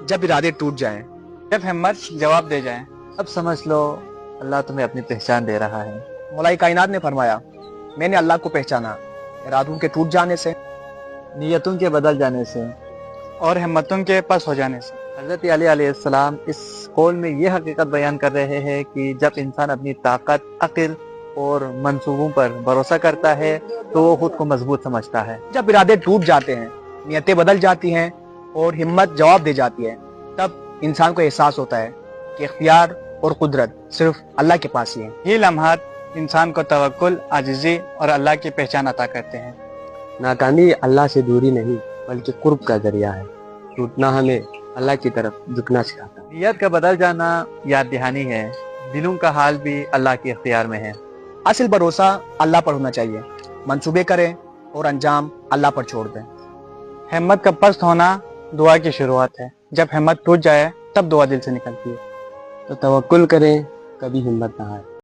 जब इरादे टूट जाएं, जब हिम्मत जवाब दे जाए। अब समझ लो अल्लाह तुम्हें अपनी पहचान दे रहा है। मौलाई कायनात ने फरमाया, मैंने अल्लाह को पहचाना इरादों के टूट जाने से, नियतों के बदल जाने से। और हिम्मतों के पस हो जाने से। हज़रत अली अलैहिस्सलाम इस कौल में ये हकीकत बयान कर रहे हैं कि जब इंसान अपनी ताकत, अक्ल और मंसूबों पर भरोसा करता है तो वो खुद को मजबूत समझता है। जब इरादे टूट जाते हैं, नियतें बदल जाती हैं और हिम्मत जवाब दे जाती है, तब इंसान को एहसास होता है कि इख्तियार और कुदरत सिर्फ अल्लाह के पास ही है। ये लम्हात इंसान को तवक्कुल, आजिज़ी और अल्लाह की पहचान अता करते हैं। नाकामी अल्लाह से दूरी नहीं बल्कि कुर्ब का जरिया है। टूटना हमें अल्लाह की तरफ झुकना सिखाता है। नियत का बदल जाना याद दहानी है, दिलों का हाल भी अल्लाह के इख्तियार में है। असल भरोसा अल्लाह पर होना चाहिए, मंसूबे करें और अंजाम अल्लाह पर छोड़ दें। हिम्मत का पस्त होना दुआ की शुरुआत है। जब हिम्मत टूट जाए तब दुआ दिल से निकलती है। तो तवक्कुल करें, कभी हिम्मत ना हारे।